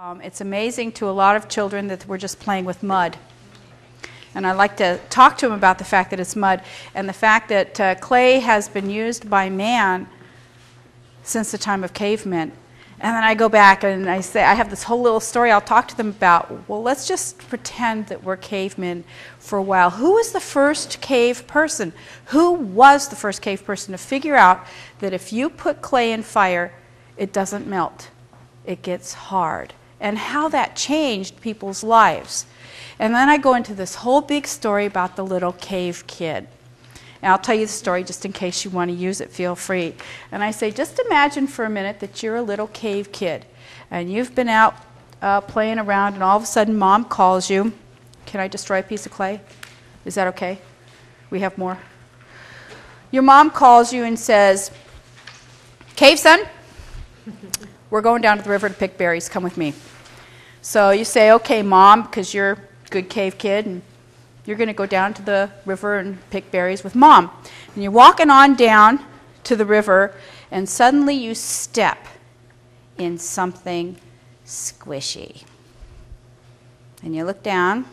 It's amazing to a lot of children that we're just playing with mud. And I like to talk to them about the fact that it's mud and the fact that clay has been used by man since the time of cavemen. And then I go back and I say, I have this whole little story I'll talk to them about. Well, let's just pretend that we're cavemen for a while. Who was the first cave person? Who was the first cave person to figure out that if you put clay in fire, it doesn't melt? It gets hard. And how that changed people's lives. And then I go into this whole big story about the little cave kid. And I'll tell you the story just in case you want to use it, feel free. And I say, just imagine for a minute that you're a little cave kid. And you've been out playing around and all of a sudden Mom calls you. Can I destroy a piece of clay? Is that okay? We have more. Your mom calls you and says, Cave son, we're going down to the river to pick berries. Come with me. So you say, okay, Mom, because you're a good cave kid, and you're going to go down to the river and pick berries with Mom. And you're walking on down to the river, and suddenly you step in something squishy. And you look down.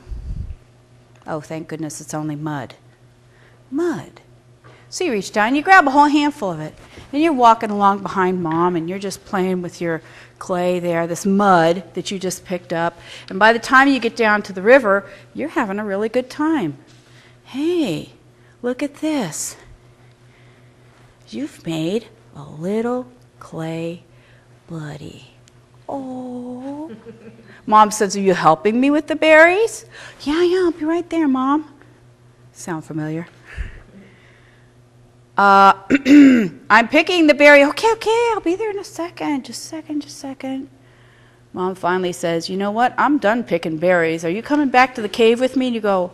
Oh, thank goodness it's only mud. Mud. So you reach down, you grab a whole handful of it, and you're walking along behind Mom, and you're just playing with your clay there, this mud that you just picked up. And by the time you get down to the river, you're having a really good time. Hey, look at this. You've made a little clay buddy. Oh. Mom says, are you helping me with the berries? Yeah, I'll be right there, Mom. Sound familiar? I'm picking the berry. Okay, I'll be there in a second. Just a second. Mom finally says, you know what? I'm done picking berries. Are you coming back to the cave with me? And you go,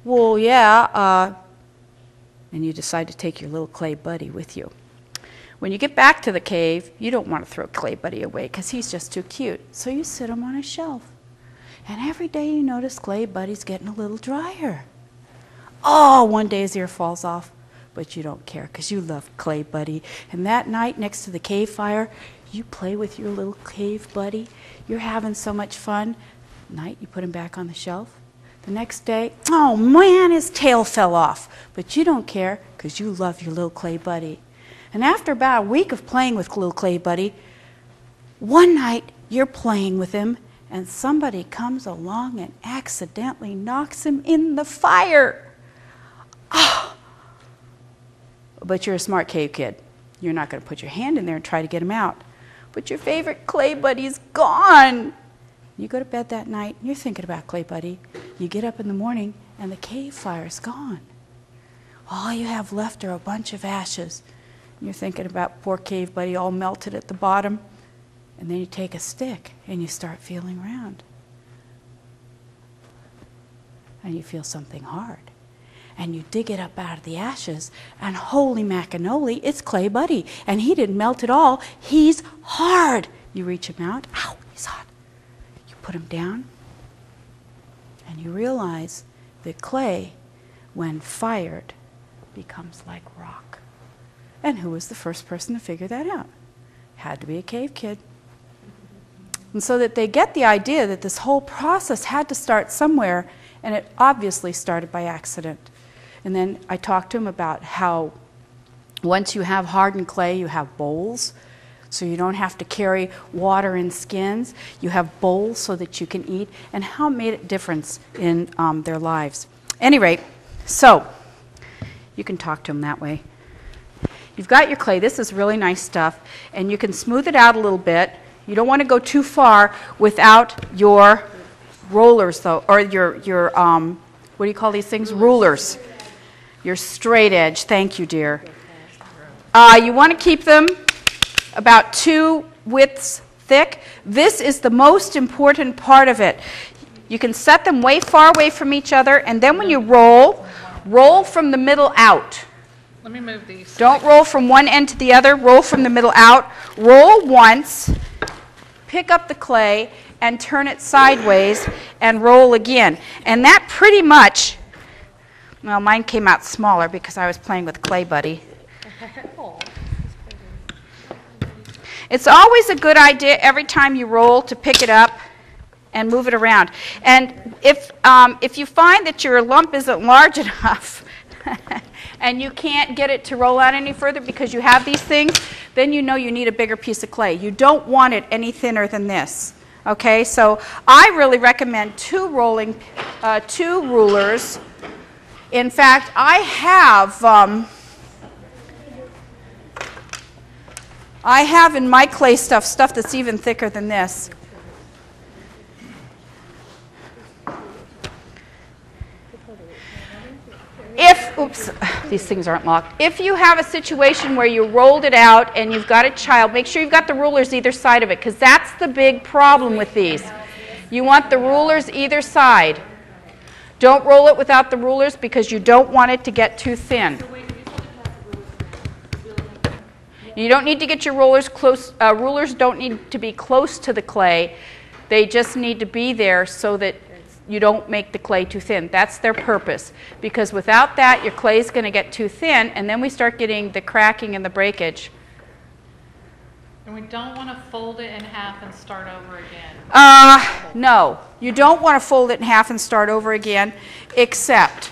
well, yeah. And you decide to take your little clay buddy with you. When you get back to the cave, you don't want to throw clay buddy away because he's just too cute. So you sit him on a shelf. And every day you notice clay buddy's getting a little drier. Oh, one day his ear falls off. But you don't care because you love clay buddy. And that night next to the cave fire, you play with your little cave buddy. You're having so much fun. Night, you put him back on the shelf. The next day, oh man, his tail fell off. But you don't care because you love your little clay buddy. And after about a week of playing with little clay buddy, one night you're playing with him and somebody comes along and accidentally knocks him in the fire. Oh. But you're a smart cave kid. You're not going to put your hand in there and try to get him out. But your favorite clay buddy's gone. You go to bed that night, and you're thinking about clay buddy. You get up in the morning, and the cave fire's gone. All you have left are a bunch of ashes. You're thinking about poor cave buddy all melted at the bottom. And then you take a stick, and you start feeling around. And you feel something hard. And you dig it up out of the ashes, and holy macanoli, it's clay buddy. And he didn't melt at all. He's hard. You reach him out. Ow, he's hot. You put him down, and you realize that clay, when fired, becomes like rock. And who was the first person to figure that out? Had to be a cave kid. And so that they get the idea that this whole process had to start somewhere, and it obviously started by accident. And then I talked to him about how once you have hardened clay, you have bowls, so you don't have to carry water in skins. You have bowls so that you can eat, and how it made a difference in their lives. At any rate, so you can talk to them that way. You've got your clay. This is really nice stuff, and you can smooth it out a little bit. You don't want to go too far without your rollers, though, or your what do you call these things? Rulers. Your straight edge. Thank you, dear. You want to keep them about 2 widths thick. This is the most important part of it. You can set them way far away from each other, and then when you roll from the middle out. Let me move these. Don't roll from one end to the other. Roll from the middle out. Roll once. Pick up the clay and turn it sideways and roll again. And that pretty much, well, mine came out smaller because I was playing with clay buddy. It's always a good idea every time you roll to pick it up and move it around. And if you find that your lump isn't large enough and you can't get it to roll out any further because you have these things, then you know you need a bigger piece of clay. You don't want it any thinner than this. Okay, so I really recommend two rulers. In fact, I have in my clay stuff that's even thicker than this. Oops, these things aren't locked. If you have a situation where you rolled it out and you've got a child, make sure you've got the rulers either side of it, because that's the big problem with these. You want the rulers either side. Don't roll it without the rulers because you don't want it to get too thin. You don't need to get your rulers close. Rulers don't need to be close to the clay. They just need to be there so that you don't make the clay too thin. That's their purpose. Because without that, your clay is going to get too thin, and then we start getting the cracking and the breakage. And we don't want to fold it in half and start over again. No, you don't want to fold it in half and start over again, except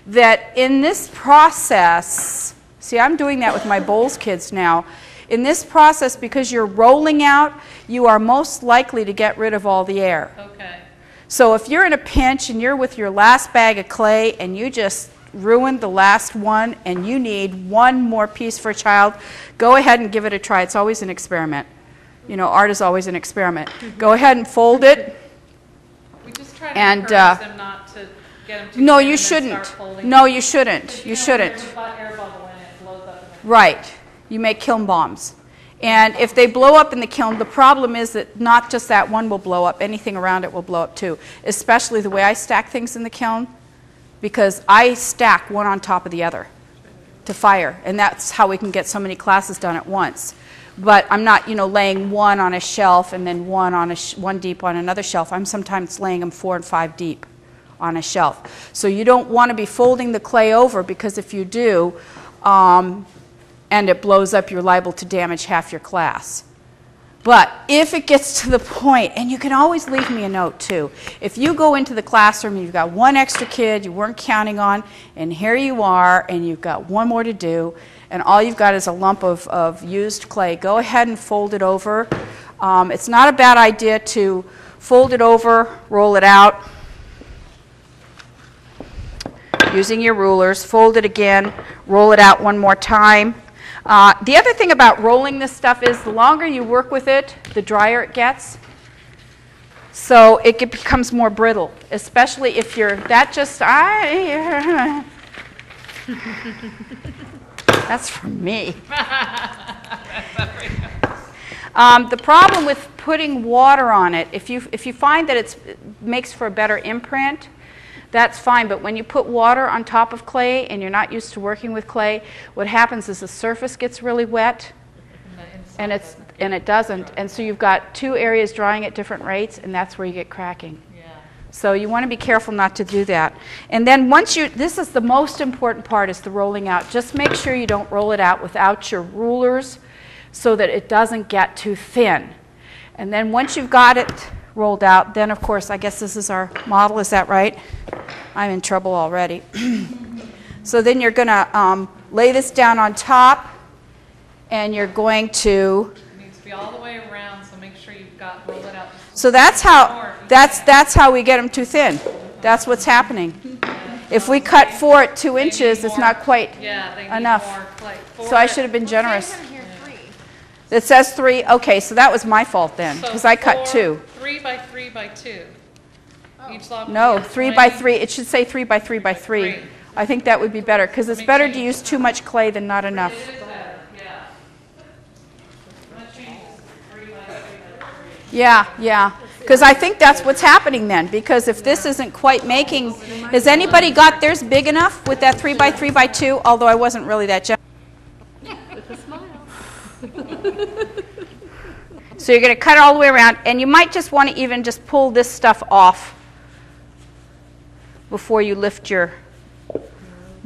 that in this process, see, I'm doing that with my bowls kids now. In this process, because you're rolling out, you are most likely to get rid of all the air. Okay. So if you're in a pinch and you're with your last bag of clay and you just ruined the last one and you need one more piece for a child, go ahead and give it a try. It's always an experiment. You know, art is always an experiment. Go ahead and fold it. We just try to encourage them not to get them too No, thin you and then shouldn't. start folding. No, you shouldn't. You shouldn't. If air bubble in it, blows up in the Right. You make kiln bombs. And if they blow up in the kiln, the problem is that not just that one will blow up, anything around it will blow up too, especially the way I stack things in the kiln, because I stack one on top of the other to fire, and that's how we can get so many classes done at once. But I'm not, you know, laying one on a shelf and then one on one deep on another shelf. I'm sometimes laying them 4 and 5 deep on a shelf. So you don't want to be folding the clay over, because if you do, and it blows up, you're liable to damage half your class. But if it gets to the point, and you can always leave me a note too, if you go into the classroom, you've got one extra kid you weren't counting on, and here you are, and you've got one more to do, and all you've got is a lump of used clay, go ahead and fold it over. It's not a bad idea to fold it over, roll it out, using your rulers, fold it again, roll it out one more time. The other thing about rolling this stuff is the longer you work with it, the drier it gets. So it becomes more brittle, especially if you're, that's from me. The problem with putting water on it, if you find that it makes for a better imprint, that's fine, but when you put water on top of clay and you're not used to working with clay, what happens is the surface gets really wet and it doesn't. And so you've got two areas drying at different rates, and that's where you get cracking. Yeah. So you want to be careful not to do that. And then once this is the most important part, is the rolling out. Just make sure you don't roll it out without your rulers so that it doesn't get too thin. And then once you've got it rolled out, then of course, I guess this is our model, is that right? I'm in trouble already. So then you're going to lay this down on top, and you're going to... It needs to be all the way around, so make sure you've got, roll it out. So that's how we get them too thin. That's what's happening. If we cut 4 at 2 inches, it's not quite enough. So I should have been generous. It says 3. Okay, so that was my fault then, because I cut 2. 3 by 3 by 2. Each log No, 3 by 3. It should say 3 by 3 by 3. I think that would be better, because it's better to use too much clay than not enough. It is better, yeah. I'm going to change this 3 by 3 by 3. Yeah, because I think that's what's happening then, because if this isn't quite making... Has anybody got theirs big enough with that 3 by 3 by 2? Although I wasn't really that generous. With a smile. So you're going to cut all the way around, and you might just want to even just pull this stuff off before you lift your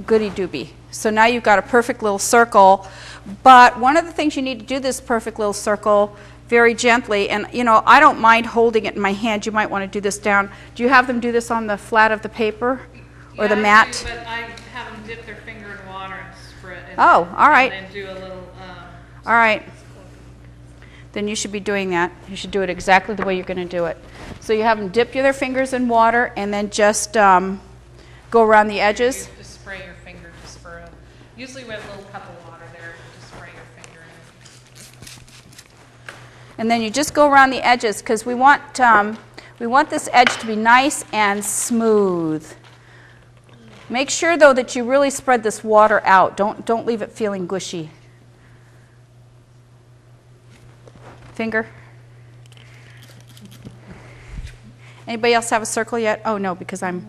goody doobie. So now you've got a perfect little circle But one of the things you need to do this perfect little circle very gently, and you know, I don't mind holding it in my hand. You might want to do this down. Do you have them do this on the flat of the paper or the mat? I do, but I have them dip their finger in water and spread. Oh, all right. And then do a little. All right. Then you should be doing that. You should do it exactly the way you're going to do it. So you have them dip their fingers in water and then just go around the edges. You just spray your finger just for a. Usually we have a little cup of water there. Just spray your finger in. And then you just go around the edges because we want this edge to be nice and smooth. Make sure though that you really spread this water out. Don't leave it feeling gushy. Finger. Anybody else have a circle yet? Oh no, because I'm.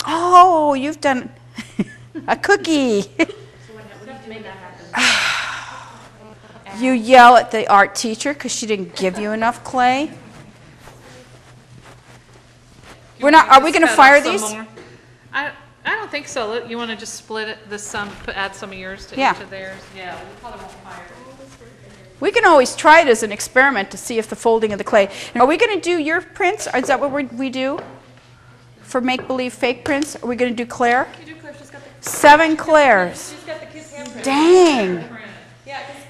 Oh, you've done a cookie. You yell at the art teacher because she didn't give you enough clay. We're not. Are we going to fire these? I don't think so. You want to just split it. Add some of yours to Yeah. each of theirs. Yeah, we probably won't fire it. We can always try it as an experiment to see if the folding of the clay. Are we going to do your prints? Or is that what we do for make-believe fake prints? Are we going to do Claire? You do, Claire. She's got the. 7 Claires. She's got the kid's handprint. Dang. Yeah, because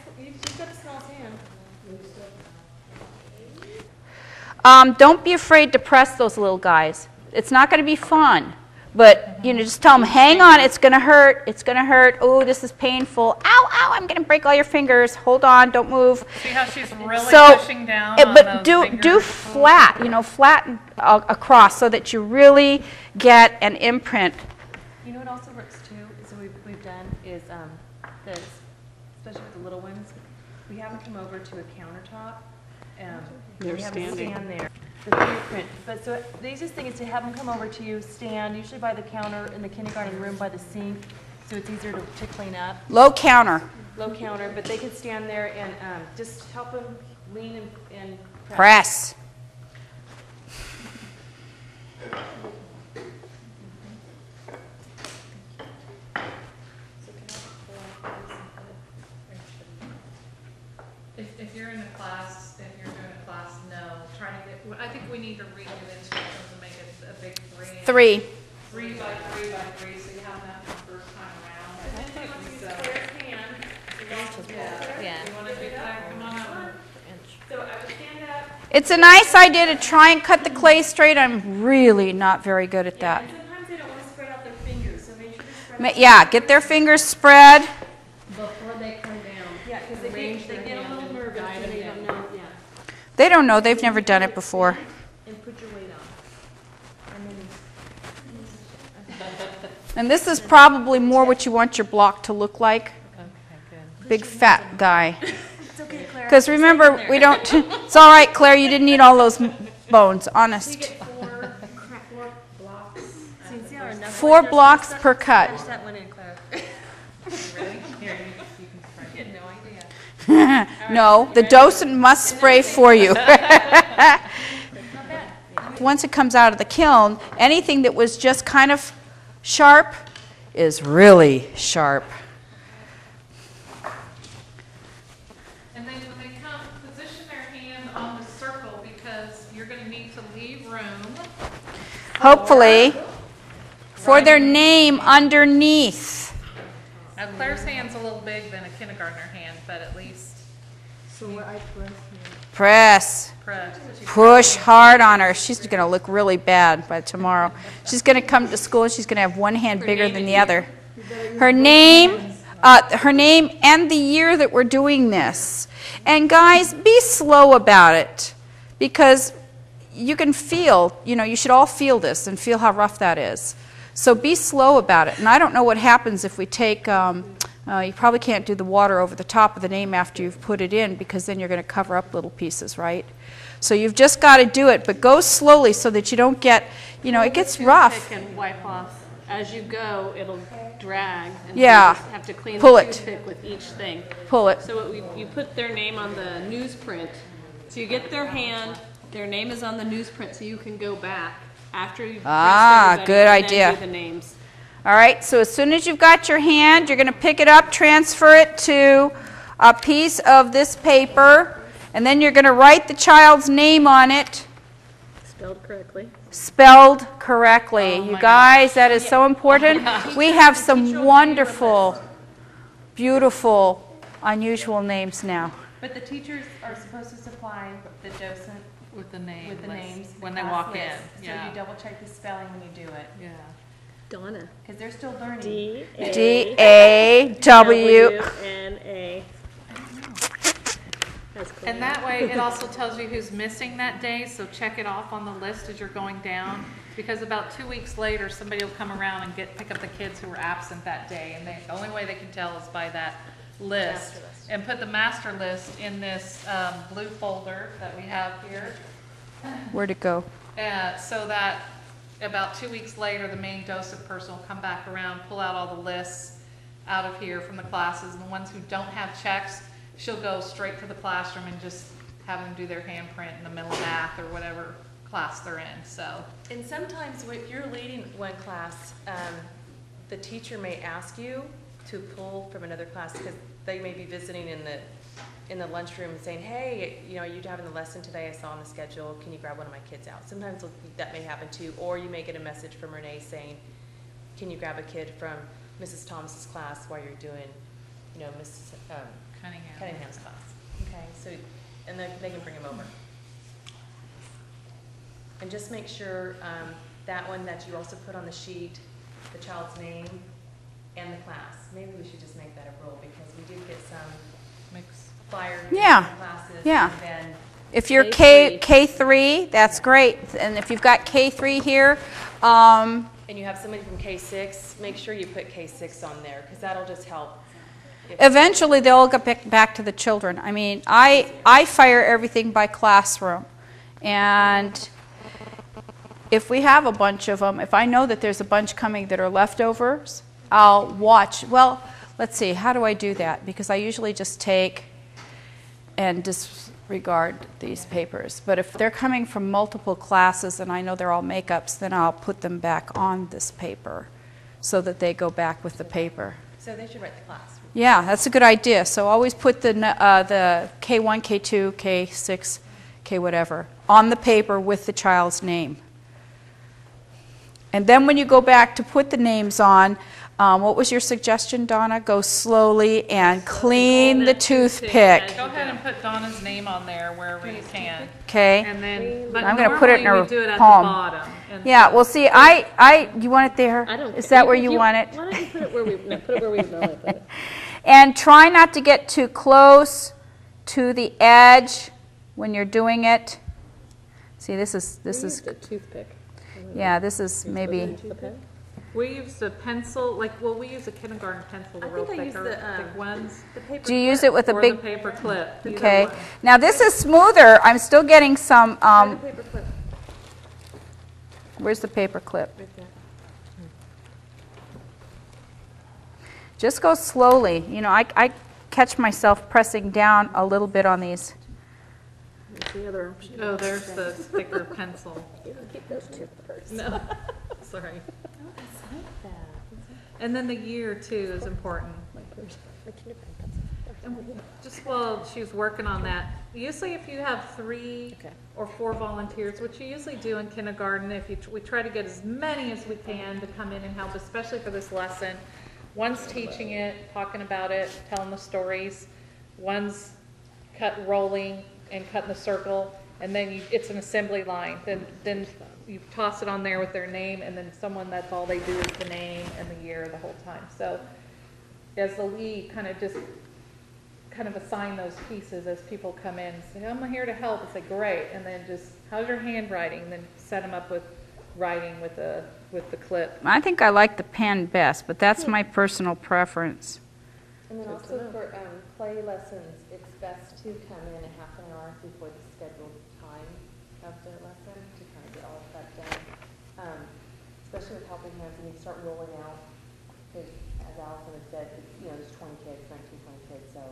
she's got the smallest hand. Don't be afraid to press those little guys. It's not going to be fun. But, you know, just tell them, hang on, it's going to hurt. It's going to hurt. Oh, this is painful. Ow, ow, I'm going to break all your fingers. Hold on, don't move. See how she's really pushing down on but those do flat, you know, flatten across so that you really get an imprint. You know what also works too, is what we've done is, especially with the little ones, we have them come over to a countertop. They're we have them standing. stand there. The fingerprint. But so the easiest thing is to have them come over to you, stand, usually by the counter in the kindergarten room by the sink, so it's easier to clean up. Low counter. Low counter, but they could stand there and just help them lean and Press. If you're in a class, if you're doing a class, no. Try to get. I think we need to read the instructions and make it a big 3. 3 by 3 by 3, so you have that the first time around. Yeah. You want to do that? Come on over. So I would stand up. It's a nice idea to try and cut the clay straight. I'm really not very good at that. And sometimes they don't want to spread out their fingers, so make sure they spread out. Yeah, get their fingers spread. Before they come down. Yeah, because they get a little nervous and they don't know. Yeah. They don't know. They've never done it before. And put your weight on. And then And this is probably more what you want your block to look like. Big fat guy. it's okay, Claire. Because remember, we don't. It's all right, Claire. You didn't eat all those bones. You Honest. get 4 blocks. So you see how our knuckle 4 there, blocks so per cut. Finish that one in, Claire. Really? Here, you can try. You had no idea. No, the docent must spray for you. Once it comes out of the kiln, anything that was just kind of sharp is really sharp. And then when they come, position their hand on the circle because you're going to need to leave room. Hopefully, for their name underneath. Now Claire's hand's a little big than a kindergartner hand, but at least So what I press Press. press. Push hard on her. She's going to look really bad by tomorrow. She's going to come to school and she's going to have one hand bigger than the other. Her name and the year that we're doing this. And guys, be slow about it because you can feel, you know, you should all feel this and feel how rough that is. So be slow about it. And I don't know what happens if we take, you probably can't do the water over the top of the name after you've put it in because then you're going to cover up little pieces, right? So you've just got to do it, but go slowly so that you don't get, you know, it gets rough. and wipe off. As you go, it'll drag. And Yeah. so you just have to clean Pull the it. toothpick with each thing. Pull it. So you put their name on the newsprint. So you get their hand, their name is on the newsprint, so you can go back after you Ah, pressed everybody good and then idea. do the names. All right, so as soon as you've got your hand, you're going to pick it up, transfer it to a piece of this paper, and then you're going to write the child's name on it. Spelled correctly. Spelled correctly. Oh You my guys, that is so important. We have some wonderful, beautiful, unusual names now. But the teachers are supposed to supply the docent With the name. with the list names. when the they class walk in. list. So Yeah. you double check the spelling when you do it, Yeah. Donna. because they're still learning. D-A-W. W-N-A. That's cool. And that way, it also tells you who's missing that day, so check it off on the list as you're going down. Because about 2 weeks later, somebody will come around and pick up the kids who were absent that day. And the only way they can tell is by that list. Master list. And put the master list in this blue folder that we have here. Where'd it go? So that about 2 weeks later, the main docent person will come back around, pull out all the lists out of here from the classes. And the ones who don't have checks, she'll go straight to the classroom and just have them do their handprint in the middle of math or whatever class they're in, so. And sometimes if you're leading one class, the teacher may ask you to pull from another class because they may be visiting in the lunchroom and saying, hey, you know, are you having the lesson today? I saw on the schedule. Can you grab one of my kids out? Sometimes that may happen too. Or you may get a message from Renee saying, can you grab a kid from Mrs. Thomas's class while you're doing, you know, Mrs. Cunningham's class. Okay, so, and then they can bring them over. And just make sure that one that you also put on the sheet, the child's name and the class. Maybe we should just make that a rule because we did get some Mix. flyers Yeah, in classes. yeah. And then If you're K3. K3, that's great. And if you've got K3 here, and you have somebody from K6, make sure you put K6 on there because that'll just help. eventually they'll get back to the children. I mean, I fire everything by classroom. And if we have a bunch of them, if I know that there's a bunch coming that are leftovers, I'll watch. Well, let's see, how do I do that? Because I usually just take and disregard these papers. But if they're coming from multiple classes and I know they're all makeups, then I'll put them back on this paper so that they go back with the paper. So they should write the class. Yeah, that's a good idea. So always put the K1, K2, K6, K whatever on the paper with the child's name. And then when you go back to put the names on, what was your suggestion, Donna? Go slowly and clean the toothpick. Go ahead and put Donna's name on there wherever you can. Okay? And then, but I'm going to put it in normally her we do it at palm. the bottom. And Yeah, well, see, you want it there? I don't. Is that where you want it? Why don't you put it where we? No, put it where we normally put it. And try not to get too close to the edge when you're doing it. See, this is a toothpick. yeah, this is maybe. Okay. We used a pencil, we use a kindergarten pencil, the I real think I thick used the, ones. The paper Do you use it with a Or big? the paper clip. either Okay. one. Now this is smoother. I'm still getting some. paper clip. Where's the paper clip? Right there. Just go slowly. You know, I catch myself pressing down a little bit on these. What's the other option? Oh, there's the thicker pencil. You can keep those two first. No, sorry. And then the year too is important. My purse. My kindergarten pencil. Just while she's working on that, usually if you have 3 Okay. or 4 volunteers, which you usually do in kindergarten, we try to get as many as we can to come in and help, especially for this lesson. One's teaching it, talking about it, telling the stories. One's rolling and cutting the circle, and then it's an assembly line. Then you toss it on there with their name, and then someone, that's all they do is the name and the year the whole time. So as the lead, kind of assign those pieces as people come in and say, I'm here to help. It's like, great. And then just, how's your handwriting? And then set them up with writing with the clip. I think I like the pen best, but that's my personal preference. And then also for play lessons, it's best to come in a half an hour before the scheduled time of the lesson to kind of get all of that done. Especially with helping hands, when you start rolling out, because as Allison had said, there's 20 kids, 19, 20 kids, so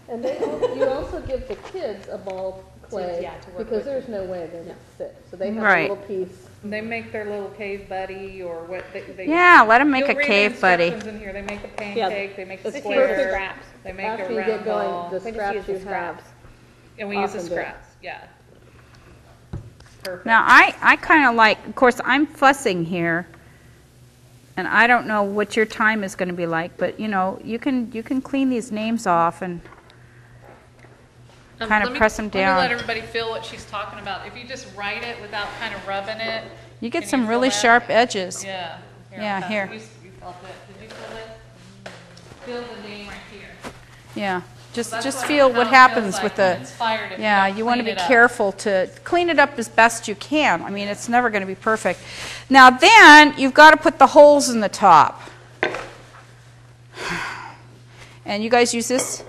And you also give the kids a ball of clay, to work because with. there's no way they're going to fit. So they have Right. a little piece. They make their little cave buddy or what they Yeah, let them make a You'll read the cave buddy. instructions in here. They make a pancake, they make a it's square, perfect. they make After a you round get going, ball. the scraps you have. And we use the often do. scraps, yeah. Perfect. Now, I kind of like, of course, I'm fussing here, and I don't know what your time is going to be like, but, you know, you can clean these names off and kind of press them Let me down. let everybody feel what she's talking about. If you just write it without kind of rubbing it. You get can some feel really that? sharp edges. Yeah. Yeah, I'll here. pass it. You felt it. Did you feel it? Feel the name right here. Yeah, That's just feel what how it feels happens like with when the, it's fired if yeah, don't you want to clean be it up. careful to clean it up as best you can. I mean, it's never going to be perfect. Now then, you've got to put the holes in the top. And you guys use this?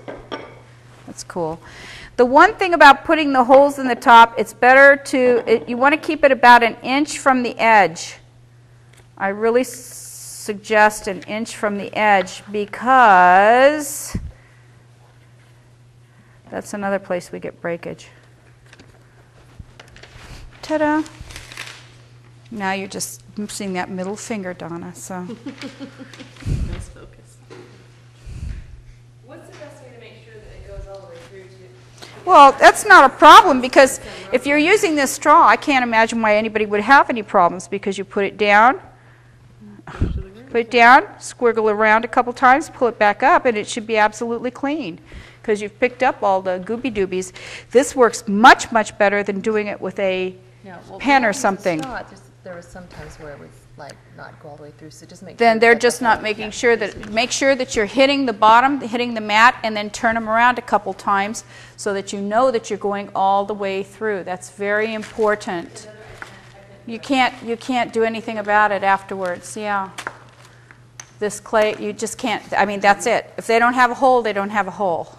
That's cool. The one thing about putting the holes in the top, it's better to, you want to keep it about an inch from the edge. I really suggest an inch from the edge because that's another place we get breakage. Ta-da! Now you're just seeing that middle finger, Donna, so. Nice focus. What's the best way to make sure that it goes all the way through to? Well, that's not a problem because if you're using this straw, I can't imagine why anybody would have any problems because you put it down, squiggle around a couple times, pull it back up, and it should be absolutely clean because you've picked up all the gooby doobies. This works much, much better than doing it with a pen or something. There was some times where it was like not go all the way through, so just make Then sure they're that just the not whole- making sure that, make sure that you're hitting the bottom, hitting the mat, and then turn them around a couple times so that you know that you're going all the way through. That's very important. You can't do anything about it afterwards, yeah. This clay, you just can't, I mean, that's it. If they don't have a hole, they don't have a hole.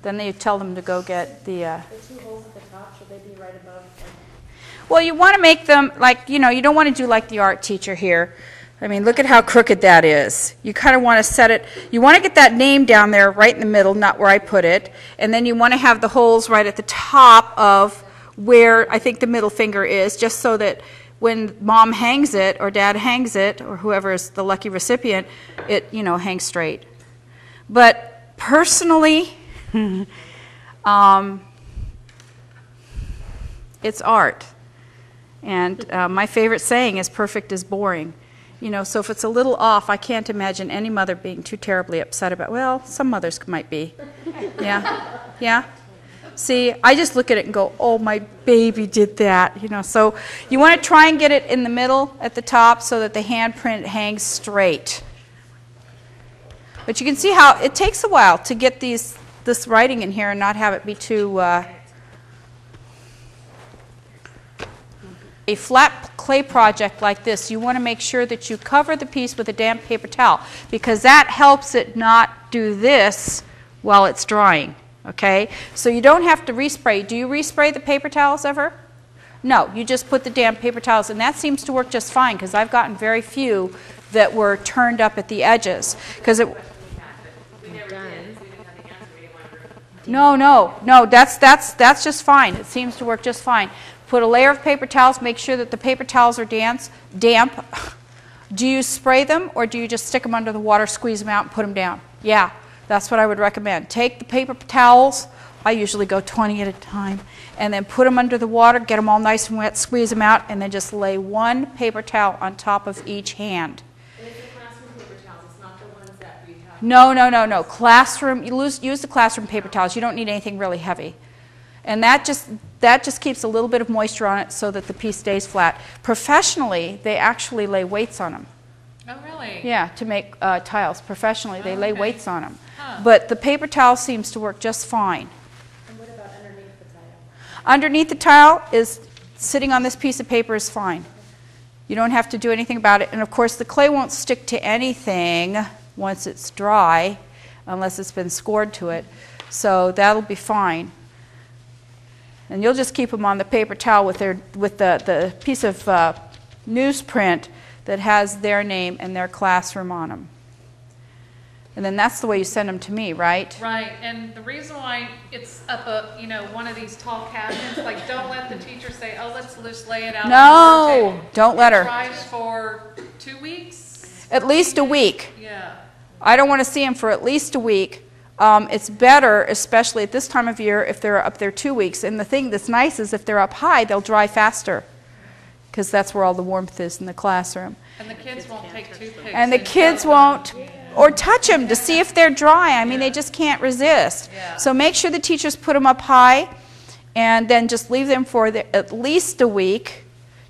Then you tell them to go get the, The two holes at the top, should they be right above? well, you want to make them like, you know, you don't want to do like the art teacher here. I mean, look at how crooked that is. You kind of want to set it, you want to get that name down there right in the middle, not where I put it. And then you want to have the holes right at the top of where I think the middle finger is, just so that when mom hangs it or dad hangs it or whoever is the lucky recipient, it, you know, hangs straight. But personally, it's art. And my favorite saying is perfect is boring. You know, so if it's a little off, I can't imagine any mother being too terribly upset about, well, some mothers might be. Yeah? Yeah? See, I just look at it and go, oh, my baby did that. You know, so you want to try and get it in the middle at the top so that the handprint hangs straight. But you can see how it takes a while to get this writing in here and not have it be too... A flat clay project like this, you want to make sure that you cover the piece with a damp paper towel because that helps it not do this while it's drying, okay? So you don't have to respray. Do you respray the paper towels ever? No, you just put the damp paper towels, and that seems to work just fine because I've gotten very few that were turned up at the edges. Because it, no, that's just fine. It seems to work just fine. Put a layer of paper towels, make sure that the paper towels are damp. Do you spray them or do you just stick them under the water, squeeze them out, and put them down? Yeah, that's what I would recommend. Take the paper towels, I usually go 20 at a time, and then put them under the water, get them all nice and wet, squeeze them out, and then just lay one paper towel on top of each hand. And it's the classroom paper towels, it's not the ones that we have. No. Classroom, use the classroom paper towels. You don't need anything really heavy. And that just keeps a little bit of moisture on it so that the piece stays flat. Professionally, they actually lay weights on them. Oh, really? Yeah, to make tiles. Professionally, they lay okay. weights on them. Huh. But the paper towel seems to work just fine. And what about underneath the tile? Underneath the tile is sitting on this piece of paper is fine. You don't have to do anything about it. And of course, the clay won't stick to anything once it's dry, unless it's been scored to it. So that'll be fine. And you'll just keep them on the paper towel with the piece of newsprint that has their name and their classroom on them. And then that's the way you send them to me, right? Right, and the reason why it's up one of these tall cabinets, like, don't let the teacher say, oh, let's just lay it out on the No, table. don't let her. It tries for 2 weeks? At least a week. Yeah. I don't want to see them for at least a week. It's better, especially at this time of year, if they're up there 2 weeks. And the thing that's nice is if they're up high, they'll dry faster, because that's where all the warmth is in the classroom. And the kids won't take toothpicks. And the kids won't, or touch them to see if they're dry. I mean, they just can't resist. Yeah. So make sure the teachers put them up high, and then just leave them for at least a week.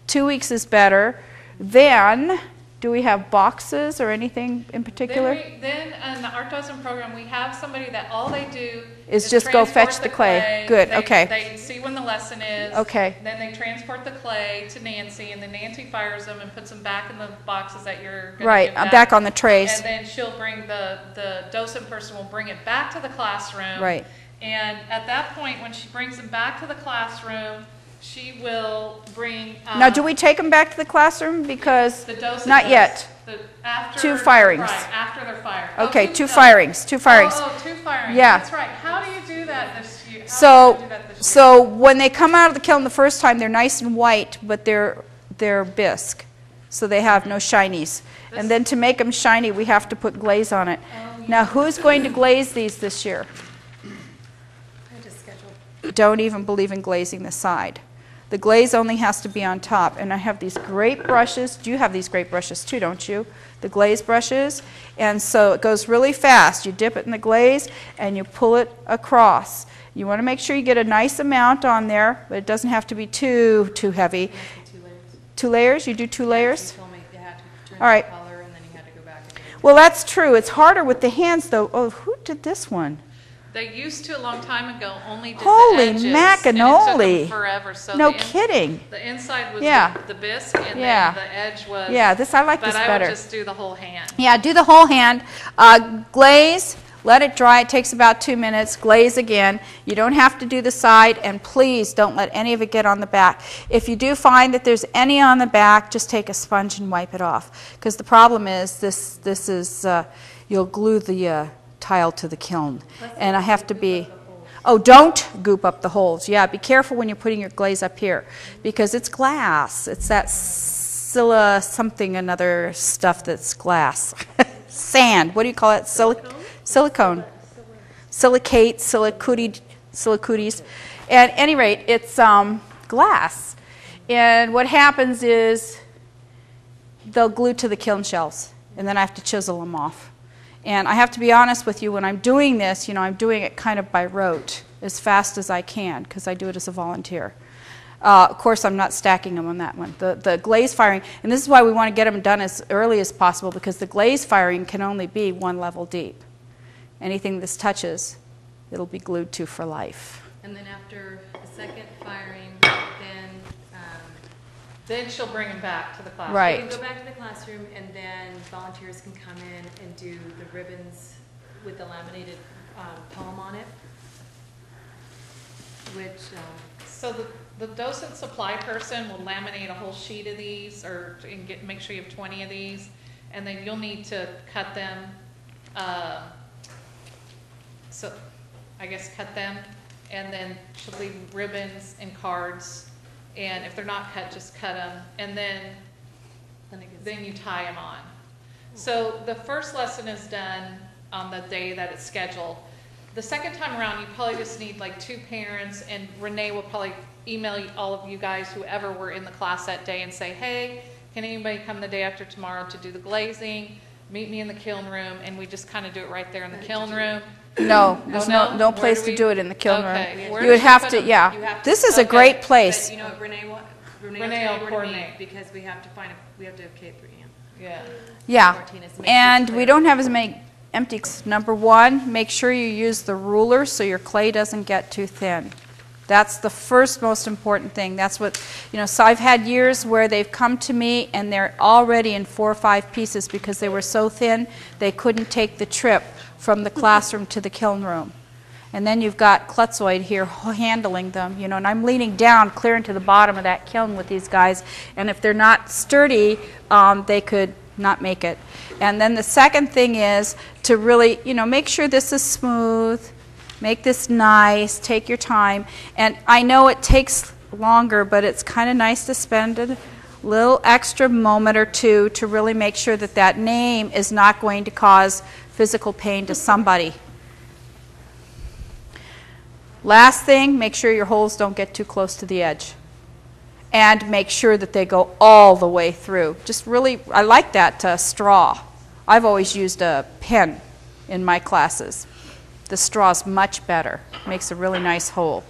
2 weeks is better. Then, do we have boxes or anything in particular? Then in the Art Docent program, we have somebody that all they do Is just go transport fetch the clay. Good, okay. They see when the lesson is. Okay. Then they transport the clay to Nancy, and then Nancy fires them and puts them back in the boxes that you're going to Right, give them. back on the trays. And then she'll bring the docent person will bring it back to the classroom. Right. And at that point, when she brings them back to the classroom, she will bring. Now, do we take them back to the classroom? Because, The docent not does. yet. After 2 firings. Right, after they're fired. Okay, 2 firings, 2 firings. Oh, 2 firings. Yeah. That's right. How do you do that this year? So when they come out of the kiln the first time, they're nice and white, but they're bisque. So they have no shinies. And then to make them shiny, we have to put glaze on it. Now, who's going to glaze these this year? I just scheduled. Don't even believe in glazing the side. The glaze only has to be on top. And I have these great brushes. You have these great brushes too, don't you? The glaze brushes. And so it goes really fast. You dip it in the glaze and you pull it across. You want to make sure you get a nice amount on there, but it doesn't have to be too heavy. 2 layers. 2 layers? You do 2 layers? She told me you had to turn All right. the color and then you had to go back again. Well, that's true. It's harder with the hands, though. Oh, who did this one? They used to a long time ago only did Holy the edges. macanoli. And it took them forever. So No the kidding. The inside was Yeah. the bisque, and Yeah. then the edge was. Yeah, I like this But I better. would just do the whole hand. Yeah, do the whole hand. Glaze, let it dry. It takes about 2 minutes. Glaze again. You don't have to do the side, and please don't let any of it get on the back. If you do find that there's any on the back, just take a sponge and wipe it off. Because the problem is this is, you'll glue the tile to the kiln. And I have to be... Oh, don't goop up the holes. Yeah, be careful when you're putting your glaze up here, because it's glass. It's that something another stuff that's glass. Sand. What do you call it? Silicone. Silicate, silicotes. At any rate, it's glass. And what happens is they'll glue to the kiln shelves, and then I have to chisel them off. And I have to be honest with you, when I'm doing this, I'm doing it kind of by rote, as fast as I can, because I do it as a volunteer. Of course, I'm not stacking them on that one. The glaze firing, and this is why we want to get them done as early as possible, because the glaze firing can only be 1 level deep. Anything this touches, it'll be glued to for life. And then after the second firing, Then she'll bring them back to the classroom. Right. you can go back to the classroom and then volunteers can come in and do the ribbons with the laminated poem on it, which, So the docent supply person will laminate a whole sheet of these, and make sure you have 20 of these, and then you'll need to cut them. So I guess cut them, and then she'll leave ribbons and cards, and if they're not cut, just cut them, and then you tie them on. So the first lesson is done on the day that it's scheduled. The second time around, you probably just need like 2 parents, and Renee will probably email all of you guys, whoever were in the class that day, and say, hey, can anybody come the day after tomorrow to do the glazing? Meet me in the kiln room, and we just kind of do it right there in the kiln room. No, there's no? no Where place do to we- do it in the kiln Okay. room. Where You would does she have put to, 'em? yeah. You have to- This is a Okay. great place. but you know what, Renee will Renee tell will you where to coordinate. meet, because we have to we have to have K3. Yeah. Yeah, Martinez, make and this we clear. don't have as many empty. Number 1, make sure you use the ruler so your clay doesn't get too thin. That's the first most important thing. That's what, so I've had years where they've come to me and they're already in 4 or 5 pieces because they were so thin they couldn't take the trip from the classroom to the kiln room. And then you've got Klutzoid here handling them, and I'm leaning down clear into the bottom of that kiln with these guys, and if they're not sturdy, they could not make it. And then the second thing is to really, make sure this is smooth, make this nice, take your time. And I know it takes longer, but it's kind of nice to spend a little extra moment or two to really make sure that that name is not going to cause physical pain to somebody. Last thing, make sure your holes don't get too close to the edge. And make sure that they go all the way through. Just really, I like that straw. I've always used a pen in my classes. The straw's much better. Makes a really nice hole.